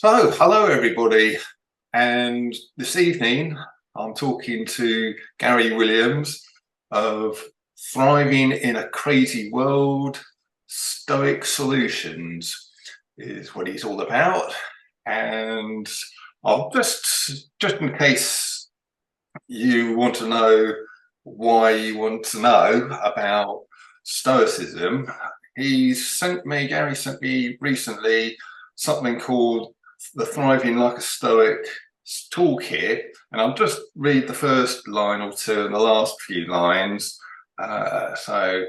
So, hello everybody, and this evening I'm talking to Gary Williams of Thriving in a Crazy World, Stoic Solutions is what he's all about. And I'll just in case you want to know why you want to know about Stoicism, Gary sent me recently something called the Thriving Like a Stoic toolkit, and I'll just read the first line or two and the last few lines. So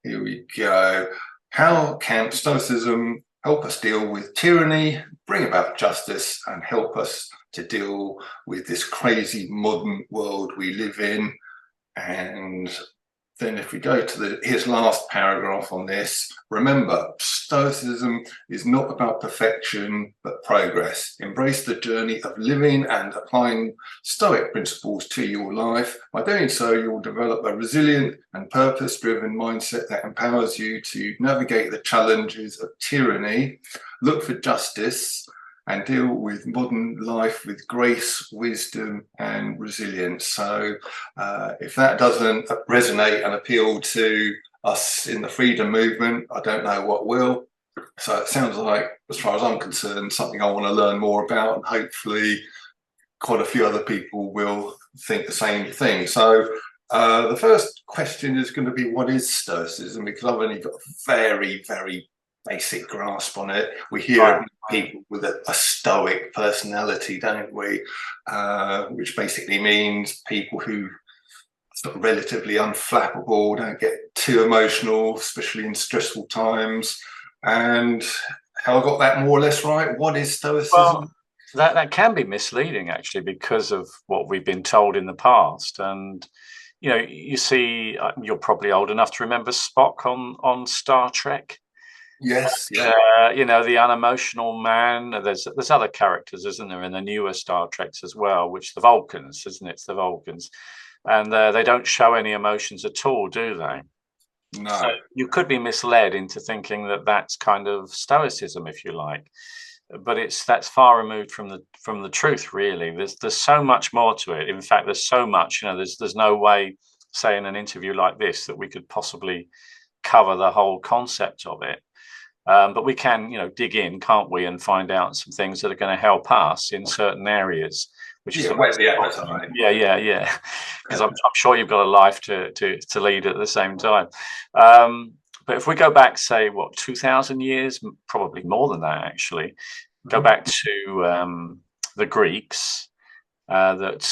here we go. How can Stoicism help us deal with tyranny, bring about justice, and help us to deal with this crazy modern world we live in? And then if we go to his last paragraph on this, remember, Stoicism is not about perfection, but progress. Embrace the journey of living and applying Stoic principles to your life. By doing so, you will develop a resilient and purpose-driven mindset that empowers you to navigate the challenges of tyranny, look for justice, and deal with modern life with grace, wisdom, and resilience. So if that doesn't resonate and appeal to us in the freedom movement, I don't know what will. So it sounds like, as far as I'm concerned, something I want to learn more about, and hopefully quite a few other people will think the same thing. So the first question is going to be, what is Stoicism? Because I've only got a very, very basic grasp on it. We hear people with a stoic personality, don't we? Which basically means people who are relatively unflappable, don't get too emotional, especially in stressful times. And have I got that more or less right? What is Stoicism? Well, that can be misleading, actually, because of what we've been told in the past. And you see, you're probably old enough to remember Spock on Star Trek. Yes, yeah. The unemotional man. There's other characters, isn't there, in the newer Star Treks as well, which the Vulcans, isn't it? It's the Vulcans, and they don't show any emotions at all, do they? No. So you could be misled into thinking that that's kind of Stoicism, if you like, but that's far removed from the truth, really. There's so much more to it. In fact, there's so much. There's no way, say, in an interview like this, that we could possibly cover the whole concept of it. But we can, dig in, can't we, and find out some things that are going to help us in certain areas. Which is where's the appetite? Yeah. Because I'm sure you've got a life to lead at the same time. But if we go back, say, 2,000 years, probably more than that, actually, go back to the Greeks that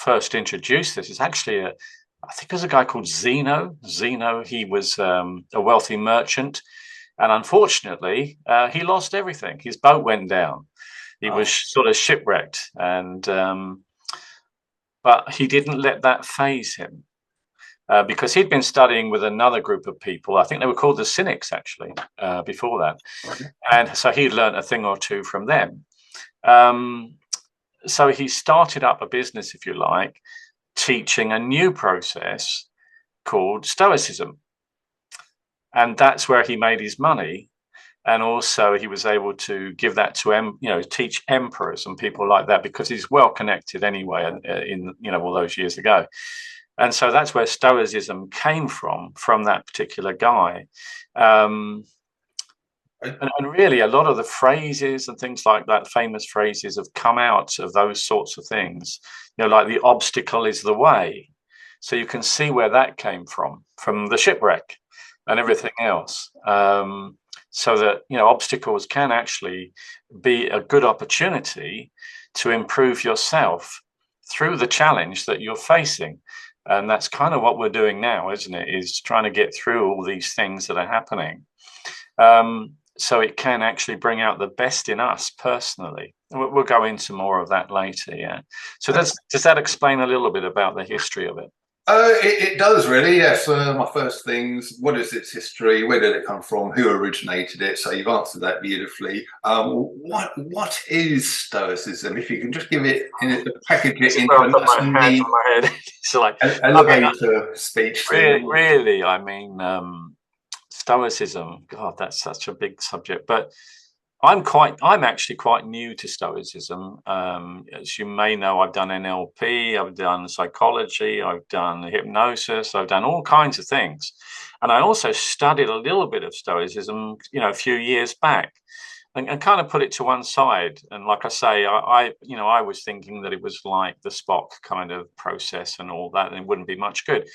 first introduced this. It's actually I think there's a guy called Zeno. He was a wealthy merchant. And unfortunately, he lost everything. His boat went down. He was sort of shipwrecked, but he didn't let that faze him because he'd been studying with another group of people. I think they were called the Cynics, actually, before that. And so he'd learned a thing or two from them. So he started up a business, if you like, teaching a new process called Stoicism. And that's where he made his money. And also he was able to give that to, teach emperors and people like that, because he's well connected anyway in all those years ago. And so that's where Stoicism came from that particular guy. And really a lot of the phrases and things like that, famous phrases, have come out of those sorts of things, like the obstacle is the way. So you can see where that came from the shipwreck and everything else. So that, obstacles can actually be a good opportunity to improve yourself through the challenge that you're facing. And that's kind of what we're doing now, isn't it? Is trying to get through all these things that are happening. So it can actually bring out the best in us personally. We'll go into more of that later, yeah. So does that explain a little bit about the history of it? It does, really, yes. My first things, what is its history? Where did it come from? Who originated it? So you've answered that beautifully. What is Stoicism? If you can just give it, package it into a nice and neat elevator speech. Really, I mean, Stoicism, God, that's such a big subject. But I'm actually quite new to Stoicism. As you may know, I've done NLP, I've done psychology, I've done hypnosis, I've done all kinds of things. And I also studied a little bit of Stoicism, a few years back, and kind of put it to one side. And like I say, I was thinking that it was like the Spock kind of process and all that, and it wouldn't be much good.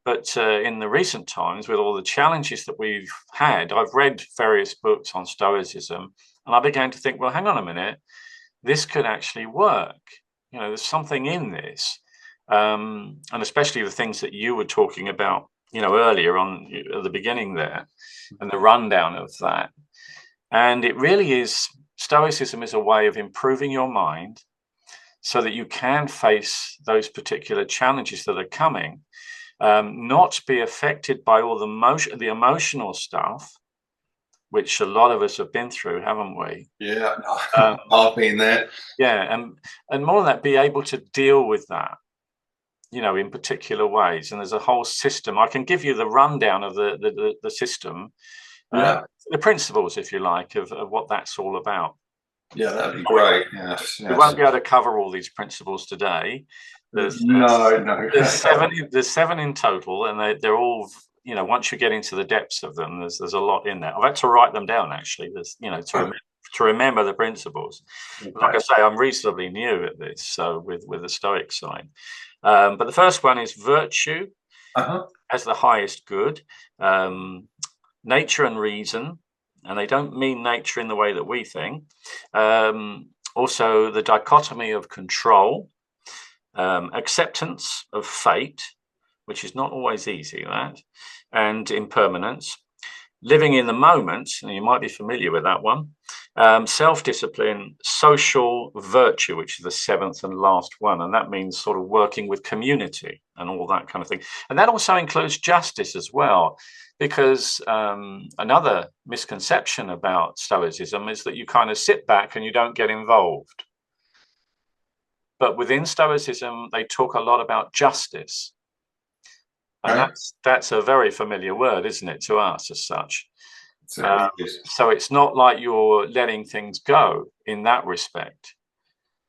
But in the recent times, with all the challenges that we've had, I've read various books on Stoicism, and I began to think, well, hang on a minute, this could actually work. There's something in this. And especially the things that you were talking about, earlier on at the beginning there, and the rundown of that. And it really is, Stoicism is a way of improving your mind so that you can face those particular challenges that are coming, not be affected by all the emotional stuff, which a lot of us have been through, haven't we? Yeah, I've been there. Yeah, and more than that, be able to deal with that, in particular ways. And there's a whole system. I can give you the rundown of the system, Yeah, the principles, if you like, of what that's all about. yeah, that'd be great. Yes, We yes. won't be able to cover all these principles today. There's No. there's seven in total, and they're all, once you get into the depths of them, there's a lot in there. I've had to write them down, actually. There's, to remember the principles. Okay. Like I say, I'm reasonably new at this, so with the Stoic side. But the first one is virtue as the highest good, nature and reason, and they don't mean nature in the way that we think. Also, the dichotomy of control, acceptance of fate, which is not always easy, that, and impermanence, living in the moment, and you might be familiar with that one, self-discipline, social virtue, which is the seventh and last one, and that means sort of working with community and all that kind of thing. And that also includes justice as well, because another misconception about Stoicism is that you kind of sit back and you don't get involved. But within Stoicism, they talk a lot about justice. And that's a very familiar word, isn't it, to us as such? So it's not like you're letting things go in that respect.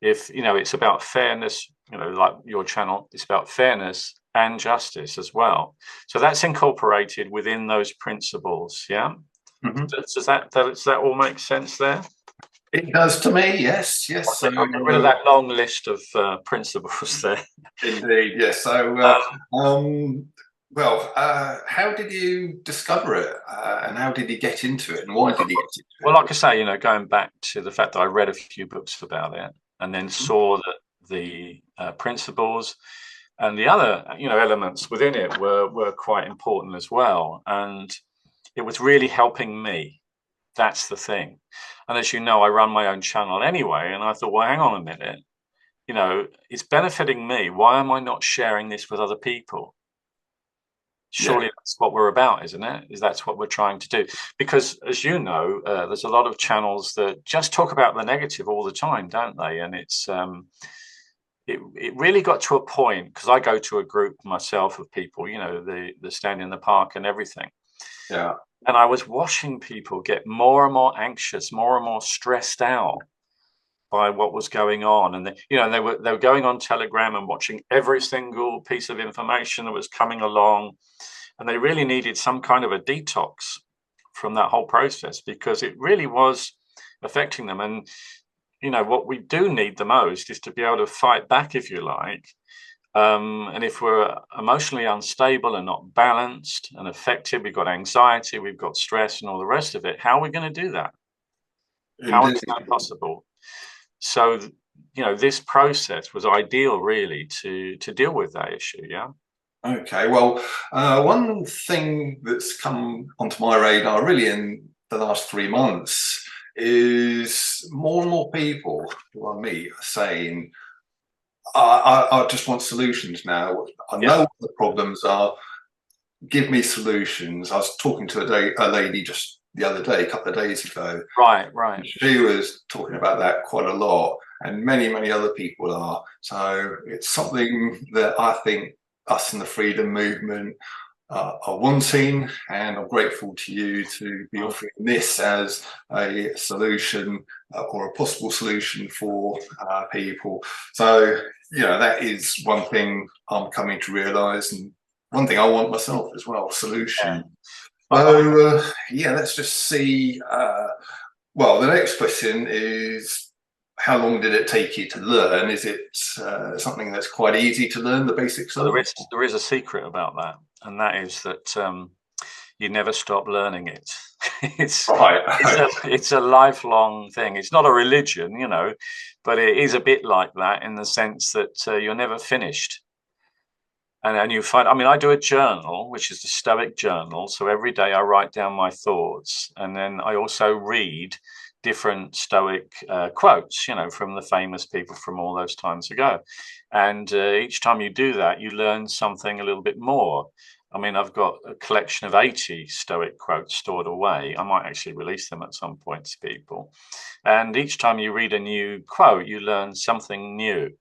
If, it's about fairness, like your channel, it's about fairness and justice as well. So that's incorporated within those principles. Yeah. Does that all make sense there? It does to me, yes. I'll get rid of that long list of principles there. Indeed, yes. So, how did you discover it, and how did you get into it, and why did you get into it? Well, like I say, going back to the fact that I read a few books about it, and then saw that the principles and the other, elements within it were quite important as well, and it was really helping me. That's the thing. And as you know, I run my own channel anyway, and I thought, well, hang on a minute, it's benefiting me. Why am I not sharing this with other people? Surely that's what we're about, isn't it? That's what we're trying to do. Because as you know, there's a lot of channels that just talk about the negative all the time, don't they? And it's it really got to a point, because I go to a group myself of people, the stand in the park and everything. Yeah. And I was watching people get more and more anxious, more and more stressed out by what was going on. And they were going on Telegram and watching every single piece of information that was coming along. And they really needed some kind of a detox from that whole process, because it really was affecting them. And, what we do need the most is to be able to fight back, if you like. And if we're emotionally unstable and not balanced and affected, we've got anxiety, we've got stress and all the rest of it, how are we going to do that? Indeed. How is that possible? So, this process was ideal, really, to deal with that issue. Yeah. Okay. Well, one thing that's come onto my radar really in the last 3 months is more and more people who I meet are saying, I just want solutions now. I know what the problems are. Give me solutions. I was talking to a lady just the other day, a couple of days ago. Right. She was talking about that quite a lot, and many other people are. So it's something that I think us in the freedom movement are wanting, and I'm grateful to you to be offering this as a solution or a possible solution for people. So, that is one thing I'm coming to realise, and one thing I want myself as well, solution. So, let's just see. Well, the next question is, how long did it take you to learn? Is it something that's quite easy to learn, the basics of? There is a secret about that, and that is that you never stop learning it. It's a lifelong thing. It's not a religion, but it is a bit like that in the sense that you're never finished. And you find, I do a journal, which is the Stoic journal. So every day I write down my thoughts, and then I also read different Stoic quotes, from the famous people from all those times ago. And each time you do that, you learn something a little bit more. I've got a collection of 80 Stoic quotes stored away. I might actually release them at some point to people. And each time you read a new quote, you learn something new.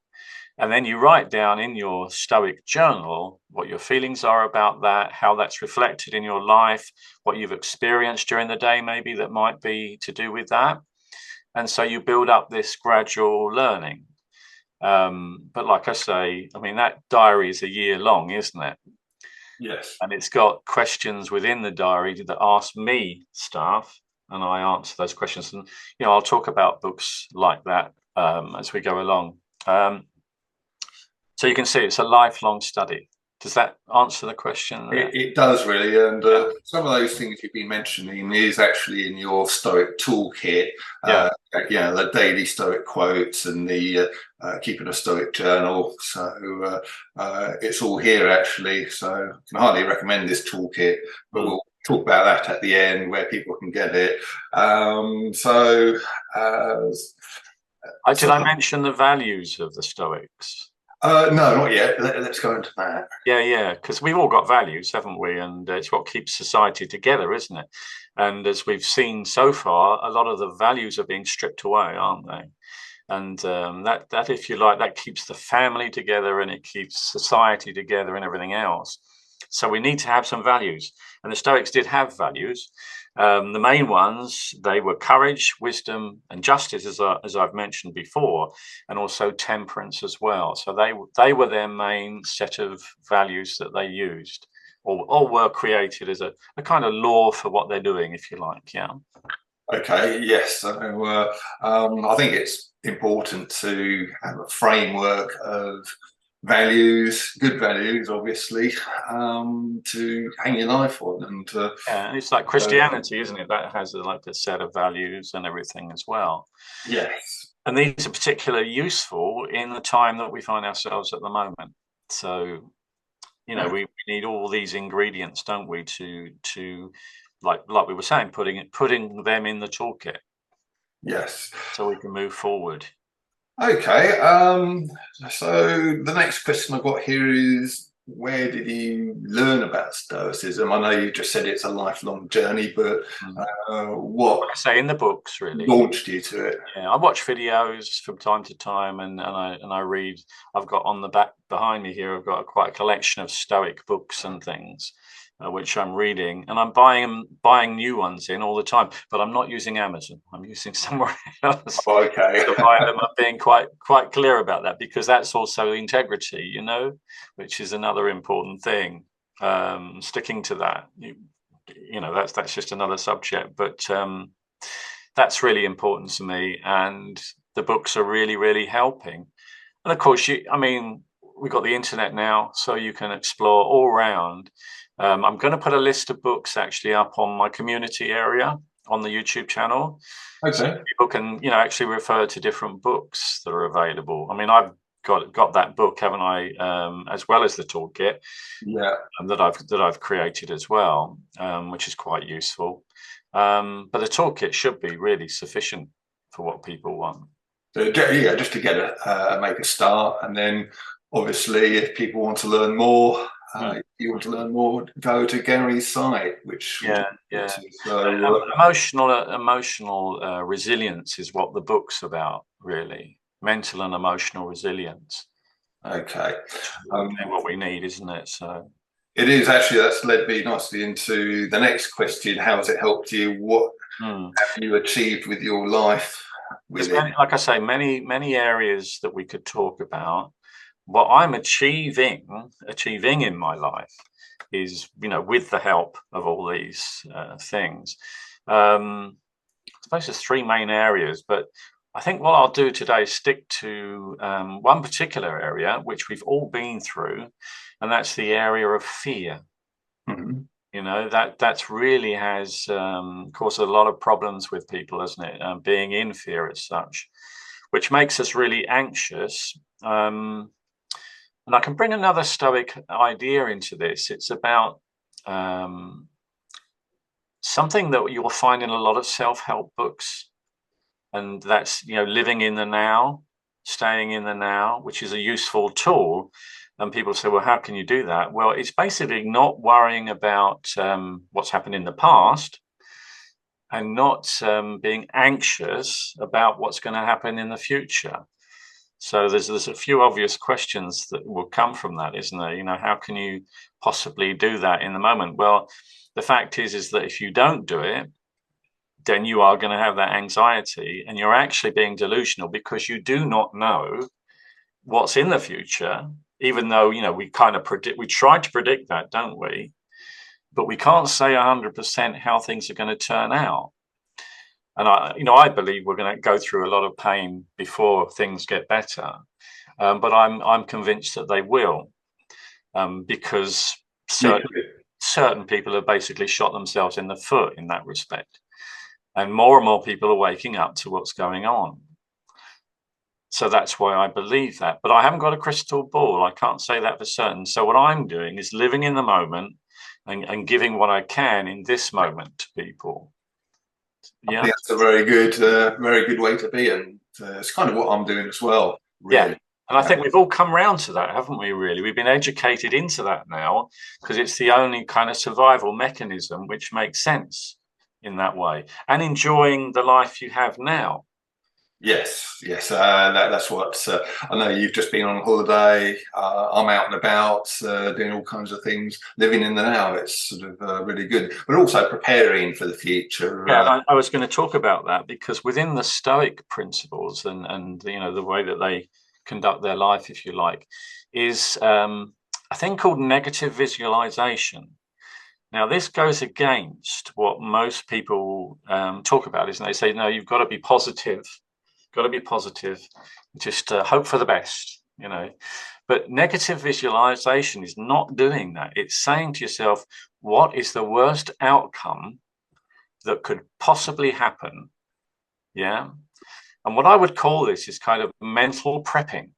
And then you write down in your Stoic journal what your feelings are about that, how that's reflected in your life, what you've experienced during the day, maybe that might be to do with that. And so you build up this gradual learning. But like I say, that diary is a year long, isn't it? Yes. And it's got questions within the diary that ask me stuff, and I answer those questions. And, I'll talk about books like that as we go along. So you can see it's a lifelong study. Does that answer the question? It does really, and some of those things you've been mentioning is actually in your Stoic toolkit. The daily Stoic quotes and the keeping a Stoic journal. So it's all here actually. So I can highly recommend this toolkit, but we'll talk about that at the end where people can get it. Did I mention the values of the Stoics? No, not yet. Let's go into that. Yeah, because we've all got values, haven't we? And it's what keeps society together, isn't it? And as we've seen so far, a lot of the values are being stripped away, aren't they? And that, if you like, that keeps the family together, and it keeps society together and everything else. So we need to have some values. And the Stoics did have values. The main ones, they were courage, wisdom, and justice, as I've mentioned before, and also temperance as well. So they were their main set of values that they used, or were created as a kind of law for what they're doing, if you like. Yeah. Okay. Yes. So I think it's important to have a framework of values, good values, obviously, to hang your life on. And it's like Christianity, isn't it? That has like a set of values and everything as well. Yes. And these are particularly useful in the time that we find ourselves at the moment. So, we need all these ingredients, don't we, to like we were saying, putting them in the toolkit. Yes. So we can move forward. Okay. So the next question I've got here is, where did you learn about Stoicism? I know you just said it's a lifelong journey, but what I say in the books really launched you to it? Yeah, I watch videos from time to time, and I read. I've got on the back behind me here, I've got quite a collection of Stoic books and things, which I'm reading, and I'm buying new ones in all the time. But I'm not using Amazon. I'm using somewhere else Okay. to buy them. I'm being quite clear about that, because that's also integrity, which is another important thing. Sticking to that, that's just another subject, but that's really important to me, and the books are really, really helping. And of course, we've got the internet now, so you can explore all around. I'm going to put a list of books actually up on my community area on the YouTube channel. Okay. So people can, actually refer to different books that are available. I've got that book, haven't I? As well as the toolkit, that I've created as well, which is quite useful. But the toolkit should be really sufficient for what people want. So, just to get make a start, and then obviously if people want to learn more, if you want to learn more, go to Gary's site, which So emotional resilience is what the book's about, really. Mental and emotional resilience. Okay. What we need, isn't it? So It is actually, that's led me nicely into the next question. How has it helped you? What Mm. have you achieved with your life with There's it? many, like I say, many areas that we could talk about. What I'm achieving in my life is, with the help of all these things. I suppose there's three main areas, but I think what I'll do today is stick to one particular area which we've all been through, and that's the area of fear. Mhm. That's really has caused a lot of problems with people, isn't it? Being in fear as such, which makes us really anxious. And I can bring another Stoic idea into this. It's about um, something that you'll find in a lot of self-help books, and that's living in the now, staying in the now, which is a useful tool. And people say, well, how can you do that? Well, it's basically not worrying about what's happened in the past, and not being anxious about what's going to happen in the future. So there's a few obvious questions that will come from that, isn't there? How can you possibly do that in the moment? Well, the fact is that if you don't do it, then you are going to have that anxiety, and you're actually being delusional, because you do not know what's in the future, even though we kind of we try to predict that, don't we? But we can't say 100% how things are going to turn out. And I believe we're going to go through a lot of pain before things get better, but I'm convinced that they will, because Me certain people have basically shot themselves in the foot in that respect. And more people are waking up to what's going on. So that's why I believe that. But I haven't got a crystal ball. I can't say that for certain. So what I'm doing is living in the moment, and giving what I can in this moment to people. I Yeah. think that's a very good way to be, and it's kind of what I'm doing as well, Yeah. really. And I Yeah. think we've all come round to that, haven't we, really? We've been educated into that now, because it's the only kind of survival mechanism which makes sense in that way. And enjoying the life you have now. Yes, yes, that's what I know. You've just been on holiday. I'm out and about, doing all kinds of things, living in the now. It's sort of really good, but also preparing for the future. Yeah, I was going to talk about that, because within the Stoic principles, and the way that they conduct their life, if you like, is a thing called negative visualization. Now, this goes against what most people talk about, isn't they? Say, no, you've got to be positive, just hope for the best. But negative visualization is not doing that. It's saying to yourself, what is the worst outcome that could possibly happen? Yeah. And what I would call this is kind of mental prepping.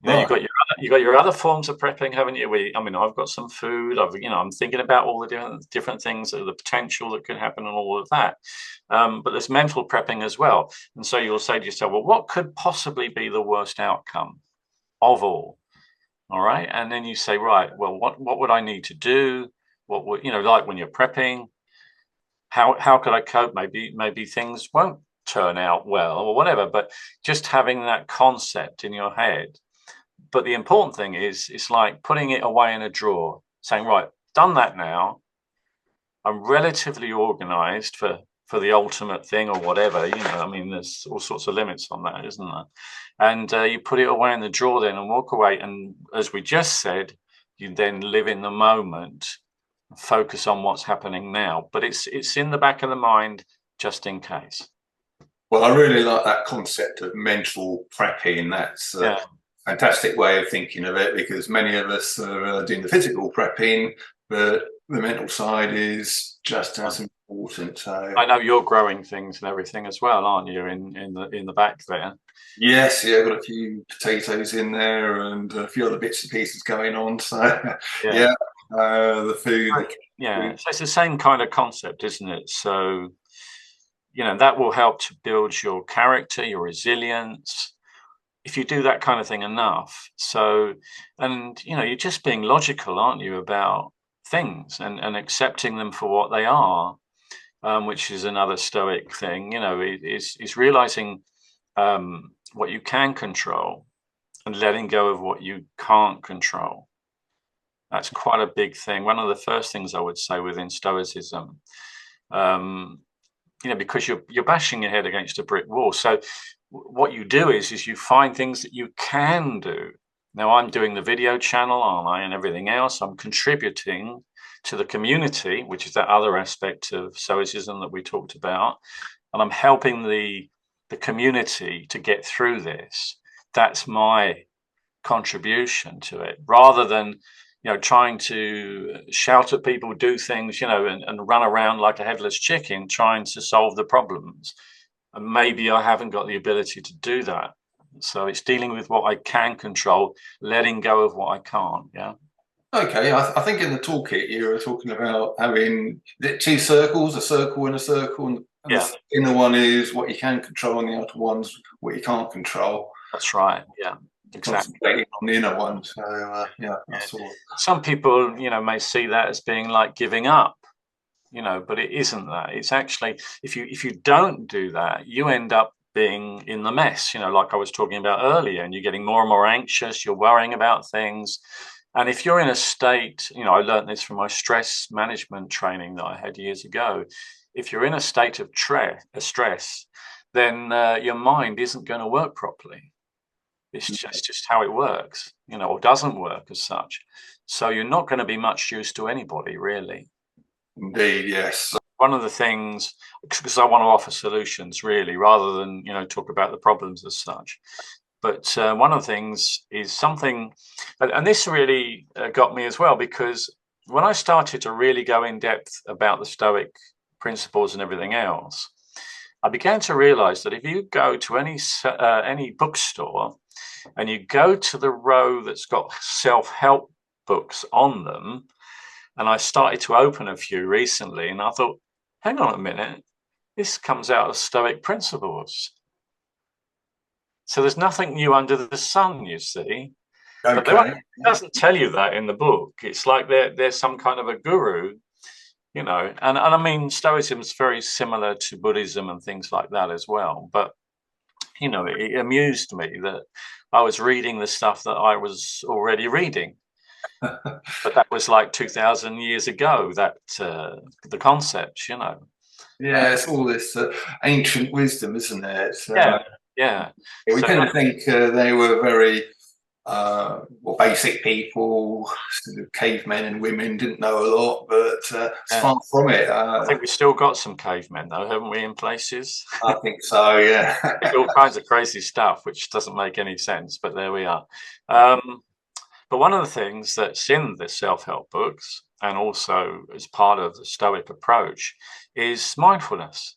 You've Right. got your other forms of prepping, haven't you? I've got some food. I'm thinking about all the different things, the potential that could happen, and all of that. But there's mental prepping as well. And so you'll say to yourself, well, what could possibly be the worst outcome of all? All right. And then you say, right, well, what would I need to do? What would, like when you're prepping, how could I cope? Maybe things won't turn out well or whatever. But just having that concept in your head. But the important thing is, it's like putting it away in a drawer, saying, right, done that now. I'm relatively organized for the ultimate thing or whatever. There's all sorts of limits on that, isn't there? And you put it away in the drawer then, and walk away. And as we just said, you then live in the moment, focus on what's happening now. But it's in the back of the mind, just in case. Well, I really like that concept of mental prepping. That's a Yeah. fantastic way of thinking of it, because many of us are doing the physical prepping, but the mental side is just as important. So I know you're growing things and everything as well, aren't you? In the back there. yes, yeah, I've got a few potatoes in there and a few other bits and pieces going on. So Yeah. yeah, the food. Yeah. So it's the same kind of concept, isn't it? So, that will help to build your character, your resilience, if you do that kind of thing enough. So, and you're just being logical, aren't you, about things, and accepting them for what they are, which is another Stoic thing. Is realizing what you can control, and letting go of what you can't control. That's quite a big thing. One of the first things I would say within Stoicism, because you're bashing your head against a brick wall. So what you do is you find things that you can do. Now I'm doing the video channel, aren't I, and everything else. I'm contributing to the community, which is that other aspect of Stoicism that we talked about, and I'm helping the community to get through this. That's my contribution to it, rather than trying to shout at people, do things, and run around like a headless chicken trying to solve the problems. And maybe I haven't got the ability to do that. So it's dealing with what I can control, letting go of what I can't. Yeah. Okay, I think in the toolkit you were talking about having two circles, a circle and a circle, and Yeah, the inner one is what you can control, and the outer one's what you can't control. that's right. Yeah, exactly. Concentrating on the inner one. So yeah, I saw. Some people, may see that as being like giving up, but it isn't that. It's actually, if you don't do that, you end up being in the mess, like I was talking about earlier, and you're getting more and more anxious, you're worrying about things. And if you're in a state, I learned this from my stress management training that I had years ago. If you're in a state of stress, then your mind isn't going to work properly. It's just how it works, or doesn't work as such. So you're not going to be much use to anybody, really. Indeed, yes. One of the things, because I want to offer solutions, really, rather than talk about the problems as such. But one of the things is something, and this really got me as well, because when I started to really go in depth about the Stoic principles and everything else, I began to realize that if you go to any bookstore and you go to the row that's got self-help books on them, and I started to open a few recently, and I thought, hang on a minute, this comes out of Stoic principles. So there's nothing new under the sun, you see. Okay. But it doesn't tell you that in the book. It's like there's some kind of a guru, and I mean, Stoicism is very similar to Buddhism and things like that as well. But, it amused me that I was reading the stuff that I was already reading. But that was like 2,000 years ago, that the concepts, Yeah, it's all this ancient wisdom, isn't it? Yeah. We tend to think they were very basic people, sort of cavemen and women, didn't know a lot, but it's far from it. I think we've still got some cavemen, though, haven't we, in places? I think so, yeah. All kinds of crazy stuff, which doesn't make any sense, but there we are. But one of the things that's in the self-help books, and also as part of the Stoic approach, is mindfulness.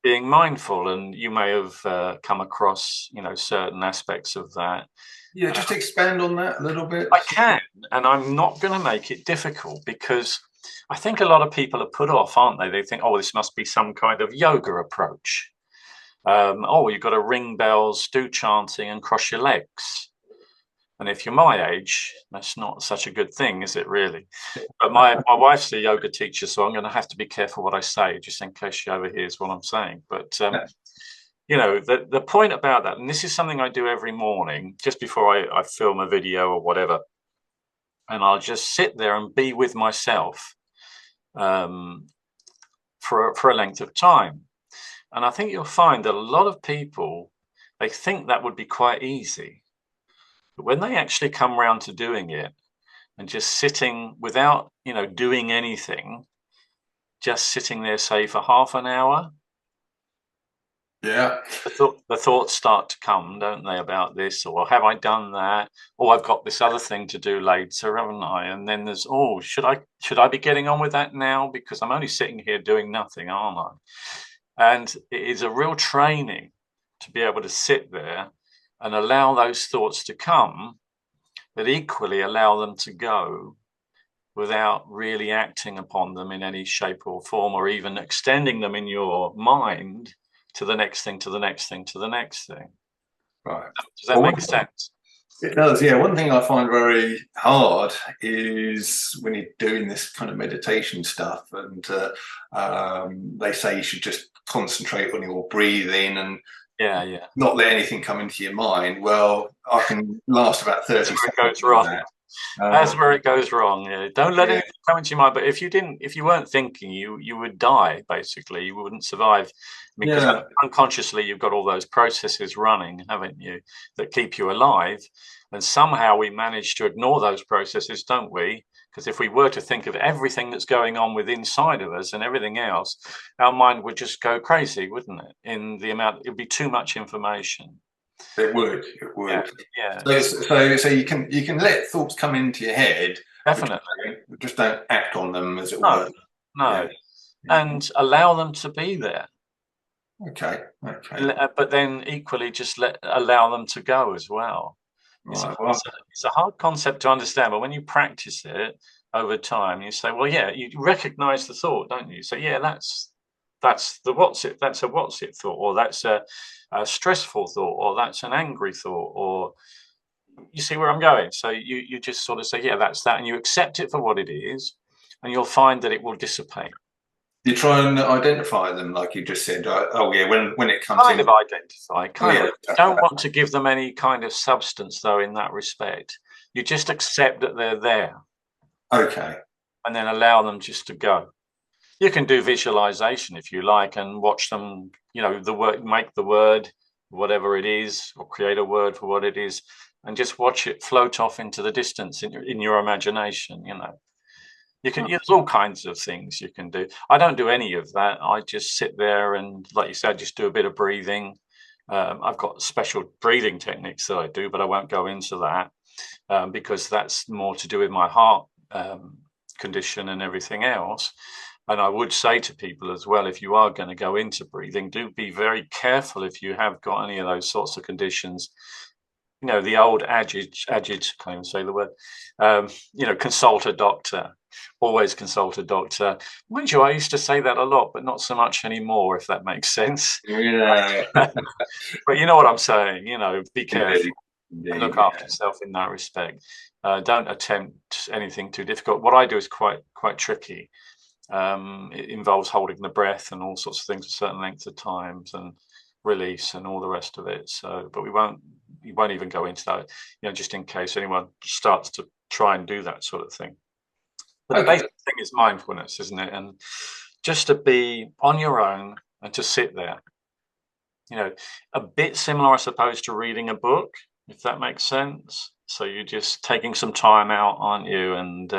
Being mindful, and you may have come across, certain aspects of that. Yeah, just expand on that a little bit. I can, and I'm not going to make it difficult, because I think a lot of people are put off, aren't they? They think, oh, this must be some kind of yoga approach. You've got to ring bells, do chanting, and cross your legs. And if you're my age, that's not such a good thing, is it really? But my wife's a yoga teacher, so I'm going to have to be careful what I say, just in case she overhears what I'm saying. But, the point about that, and this is something I do every morning, just before I film a video or whatever, and I'll just sit there and be with myself for a length of time. And I think you'll find that a lot of people, they think that would be quite easy. But when they actually come around to doing it, and just sitting without, doing anything, just sitting there, say, for half an hour, yeah, the thoughts start to come, don't they, about this, or have I done that? Or I've got this other thing to do later, haven't I? And then there's, should I be getting on with that now? Because I'm only sitting here doing nothing, aren't I? And it is a real training to be able to sit there and allow those thoughts to come, but equally allow them to go without really acting upon them in any shape or form, or even extending them in your mind to the next thing, to the next thing, to the next thing. Right. Does that make sense? It does, yeah. One thing I find very hard is when you're doing this kind of meditation stuff, and they say you should just concentrate on your breathing and not let anything come into your mind. Well, I can last about 30 seconds. It goes wrong. That's where it goes wrong. Yeah. Don't let anything come into your mind. But if you weren't thinking, you would die. Basically, you wouldn't survive because yeah. unconsciously you've got all those processes running, haven't you, that keep you alive. And somehow we manage to ignore those processes, don't we? Because if we were to think of everything that's going on with inside of us and everything else, our mind would just go crazy, wouldn't it? In the amount, it'd be too much information. It would. It Yeah, would. yeah, So you can let thoughts come into your head, but definitely. just don't act on them, as it No, were. Yeah. no. Yeah. And allow them to be there. Okay. Okay. But then equally just allow them to go as well. It's a, Right. Well. it's a hard concept to understand, but when you practice it over time, you say, well, yeah, you recognize the thought, don't you? So yeah, that's the what's it, that's a what's it thought, or that's a stressful thought, or that's an angry thought, or you see where I'm going. So you just sort of say, yeah, that's that, and you accept it for what it is, and you'll find that it will dissipate. You try and identify them, like you just said. Oh, yeah, when it comes Kind in. of identify, Oh, kind of. yeah. You don't want to give them any kind of substance, though, in that respect. You just accept that they're there Okay. and then allow them just to go. You can do visualization if you like and watch them, the word, make the word, whatever it is, or create a word for what it is, and just watch it float off into the distance in your imagination, You can use all kinds of things you can do. I don't do any of that. I just sit there and, like you said, just do a bit of breathing. I've got special breathing techniques that I do, but I won't go into that because that's more to do with my heart condition and everything else. And I would say to people as well, if you are going to go into breathing, do be very careful if you have got any of those sorts of conditions. The old adage, I can't even say the word, consult a doctor, always consult a doctor. Mind you, I used to say that a lot, but not so much anymore, if that makes sense. Yeah. But you know what I'm saying, be careful Indeed. and Indeed. look after Yeah. yourself in that respect. Don't attempt anything too difficult. What I do is quite tricky. It involves holding the breath and all sorts of things a certain length of times and release and all the rest of it. So, but we won't even go into that, just in case anyone starts to try and do that sort of thing. But the Okay. basic thing is mindfulness, isn't it? And just to be on your own and to sit there, a bit similar, I suppose, to reading a book, if that makes sense. So you're just taking some time out, aren't you? And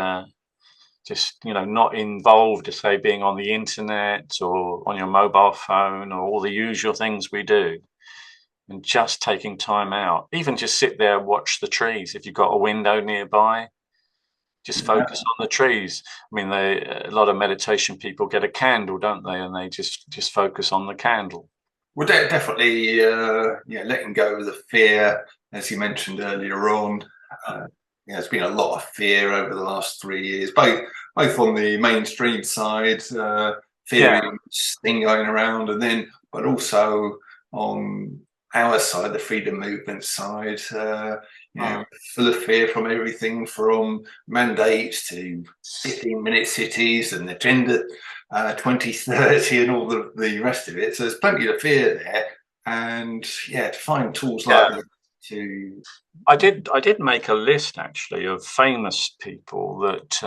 just not involved, to say, being on the internet or on your mobile phone or all the usual things we do, and just taking time out. Even just sit there, watch the trees. If you've got a window nearby, just Yeah. focus on the trees. I mean, a lot of meditation people get a candle, don't they? And they just focus on the candle. Well, definitely, letting go of the fear, as you mentioned earlier on. Uh, there's been a lot of fear over the last 3 years, both on the mainstream side, Yeah. fearing this thing going around, but also on our side, the freedom movement side. Mm. Full of fear from everything from mandates to 15-minute cities and agenda 2030 and all the rest of it. So there's plenty of fear there. And yeah, to find tools Yeah. like that to. I did make a list actually of famous people that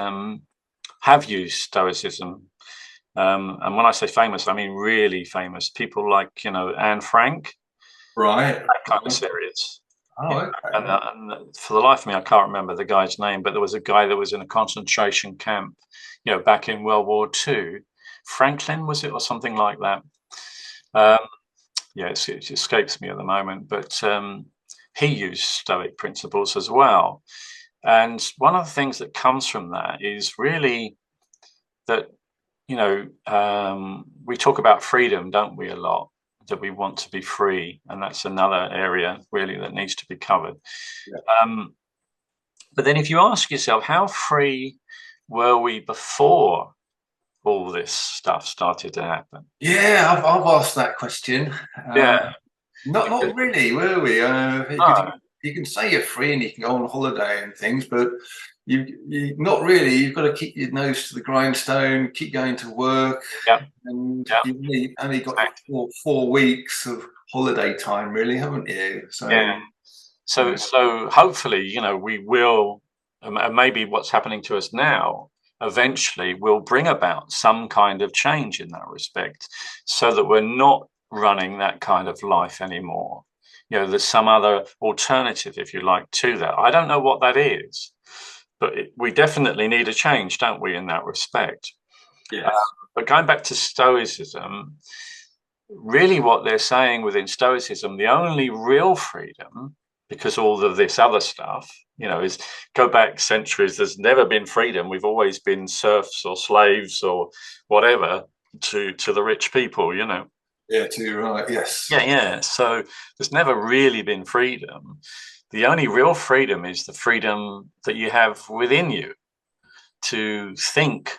have used Stoicism. And when I say famous, I mean really famous people like, Anne Frank, Right. that kind of serious. Oh, okay. And for the life of me, I can't remember the guy's name, but there was a guy that was in a concentration camp, back in World War II. Franklin, was it, or something like that? Yeah, it escapes me at the moment, but he used Stoic principles as well. And one of the things that comes from that is really that, we talk about freedom, don't we, a lot, that we want to be free. And that's another area really that needs to be covered. Yeah. But then if you ask yourself, how free were we before all this stuff started to happen? Yeah, I've asked that question. Yeah. Not really, were we? No, You can say you're free and you can go on holiday and things, but you not really. You've got to keep your nose to the grindstone, keep going to work, yeah, and yeah, you've only got exactly. four weeks of holiday time, really, haven't you? So Yeah. So hopefully, we will and maybe what's happening to us now eventually will bring about some kind of change in that respect, so that we're not running that kind of life anymore. You know, there's some other alternative, if you like, to that. I don't know what that is, but we definitely need a change, don't we, in that respect? Yes. But going back to Stoicism, really what they're saying within Stoicism, the only real freedom, because all of this other stuff, you know, is go back centuries, there's never been freedom. We've always been serfs or slaves or whatever to the rich people, you know. Yeah, too right. Yes. Yeah. So there's never really been freedom. The only real freedom is the freedom that you have within you to think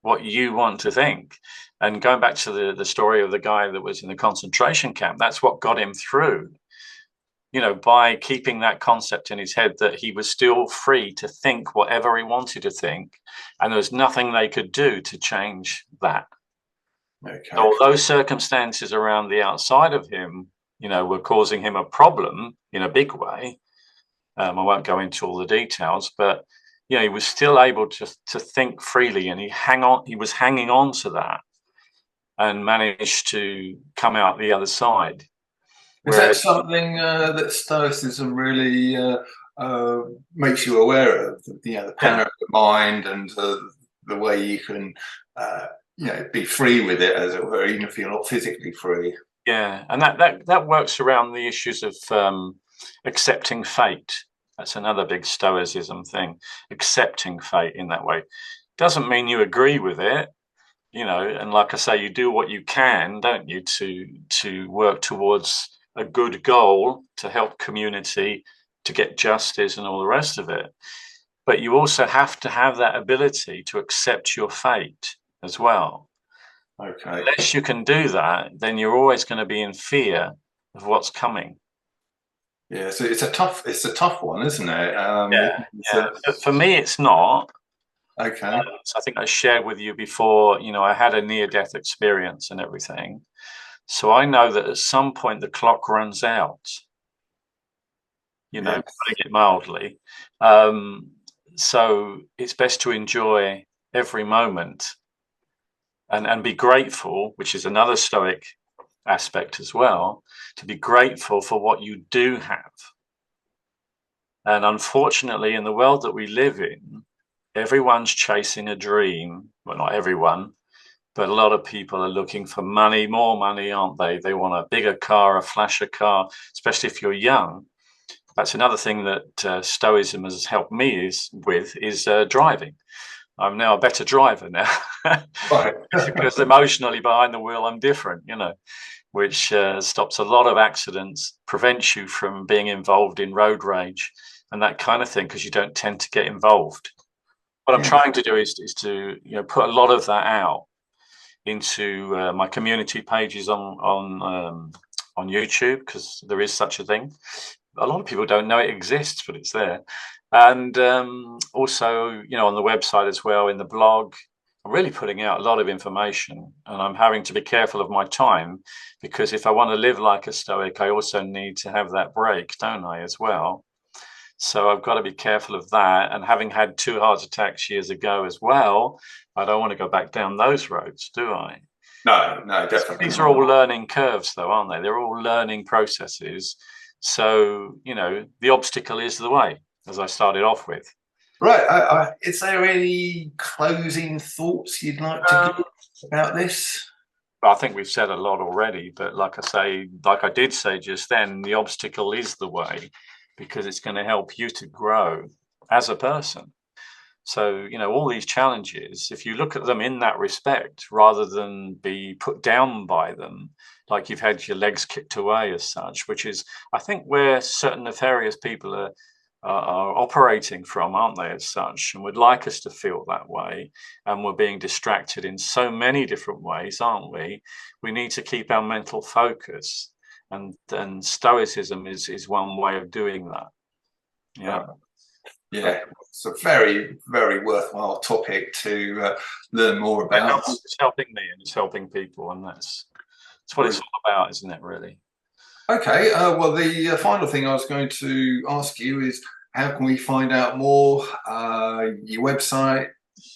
what you want to think. And going back to the story of the guy that was in the concentration camp, that's what got him through, you know, by keeping that concept in his head that he was still free to think whatever he wanted to think, and there was nothing they could do to change that. Okay. So those circumstances around the outside of him, you know, were causing him a problem in a big way. I won't go into all the details, but you know, he was still able to think freely, and he was hanging on to that and managed to come out the other side. Is that Whereas, something that Stoicism really makes you aware of? You know, the yeah, power of the mind and the way you can, you know, be free with it, as it were, even if you're not physically free. yeah, and that works around the issues of accepting fate. That's another big Stoicism thing. Accepting fate in that way doesn't mean you agree with it, you know. And like I say, you do what you can, don't you, to work towards a good goal to help community, to get justice and all the rest of it. But you also have to have that ability to accept your fate as well. Okay. Unless you can do that, then you're always going to be in fear of what's coming. Yeah. So it's a tough one, isn't it? Yeah, yeah. But for me, it's not. Okay. So I think I shared with you before, you know, I had a near-death experience and everything. So I know that at some point the clock runs out, you know, Yes. putting it mildly. Um, so it's best to enjoy every moment and be grateful, which is another Stoic aspect as well, to be grateful for what you do have. And unfortunately, in the world that we live in, everyone's chasing a dream. Well, not everyone, but a lot of people are looking for money, more money, aren't they? They want a bigger car, a flasher car, especially if you're young. That's another thing that Stoicism has helped me is driving. I'm now a better driver now Right. because emotionally behind the wheel, I'm different, you know, which stops a lot of accidents, prevents you from being involved in road rage and that kind of thing, because you don't tend to get involved. What I'm Yeah. trying to do is to, you know, put a lot of that out into my community pages on YouTube, because there is such a thing. A lot of people don't know it exists, but it's there. And also, you know, on the website as well, in the blog, I'm really putting out a lot of information, and I'm having to be careful of my time, because if I want to live like a Stoic, I also need to have that break, don't I, as well? So I've got to be careful of that. And having had 2 heart attacks years ago as well, I don't want to go back down those roads, do I? No, no, definitely These are not. all learning curves, though, aren't they? They're all learning processes. So, you know, the obstacle is the way, as I started off with. Right. Is there any closing thoughts you'd like to give Um, about this? I think we've said a lot already, but like I say, like I did say just then, the obstacle is the way, because it's going to help you to grow as a person. So, you know, all these challenges, if you look at them in that respect, rather than be put down by them, like you've had your legs kicked away as such, which is, I think, where certain nefarious people are operating from, aren't they, as such, and would like us to feel that way. And we're being distracted in so many different ways, aren't we? We need to keep our mental focus. And Stoicism is one way of doing that. Yeah. Right. Yeah, it's a very, very worthwhile topic to learn more about. It's helping me and it's helping people, and that's what it's Brilliant. all about, isn't it? Really. Okay, well, the final thing I was going to ask you is, how can we find out more? Your website,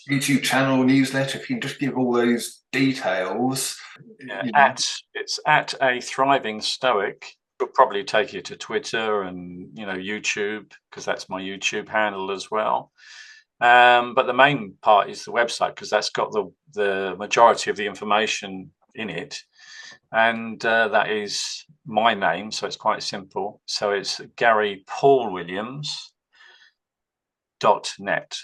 YouTube channel, newsletter, if you can just give all those details. Yeah, it's at a thriving stoic. It'll probably take you to Twitter and YouTube, because that's my YouTube handle as well. But the main part is the website, because that's got the majority of the information in it, and that is my name, so it's quite simple. So it's GaryPaulWilliams.net.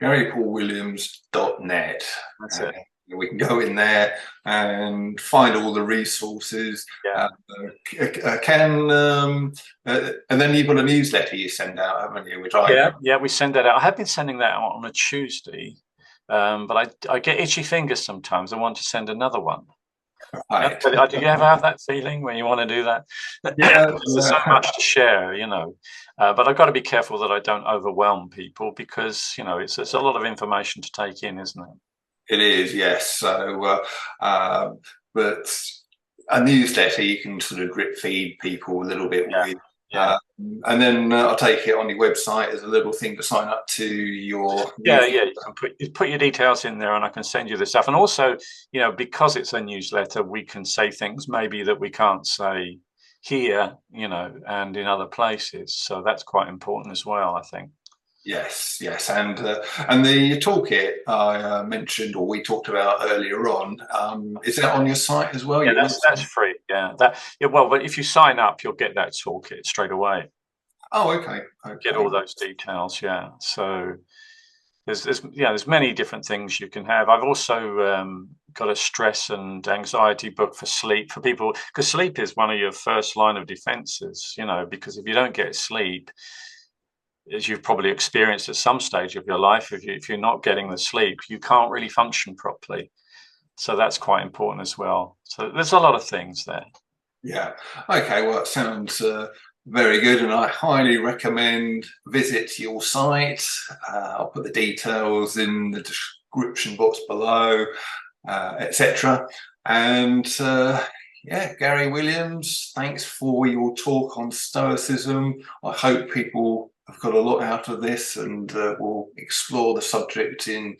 GaryPaulWilliams.net. That's it. We can go in there and find all the resources. Yeah. And then you've got a newsletter you send out, haven't you? Yeah, we send that out. I have been sending that out on a Tuesday, but I get itchy fingers sometimes. I want to send another one. Right. Do you ever have that feeling when you want to do that? Yeah. There's so much to share, but I've got to be careful that I don't overwhelm people, because it's a lot of information to take in, isn't it? It is, yes. So, but a newsletter you can sort of drip feed people a little bit with. Yeah. And then I'll take it on your website as a little thing to sign up to your you can put your details in there, and I can send you the stuff. And also, because it's a newsletter, we can say things maybe that we can't say here, and in other places. So that's quite important as well, I think. Yes, and the toolkit I mentioned, or we talked about earlier on, is that on your site as well? Yeah, that's free. Yeah, well, but if you sign up, you'll get that toolkit straight away. Oh, okay. Get all those details. Yeah, so there's many different things you can have. I've also got a stress and anxiety book for sleep, for people, because sleep is one of your first line of defenses. Because if you don't get sleep, as you've probably experienced at some stage of your life, if you're not getting the sleep, you can't really function properly. So that's quite important as well. So there's a lot of things there. Yeah. Okay. Well, it sounds very good, and I highly recommend visit your site. I'll put the details in the description box below, etc. And yeah, Gary Williams, thanks for your talk on Stoicism. I hope people have got a lot out of this, and will explore the subject in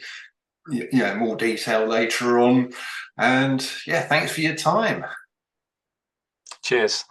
more detail later on. And yeah, thanks for your time. Cheers.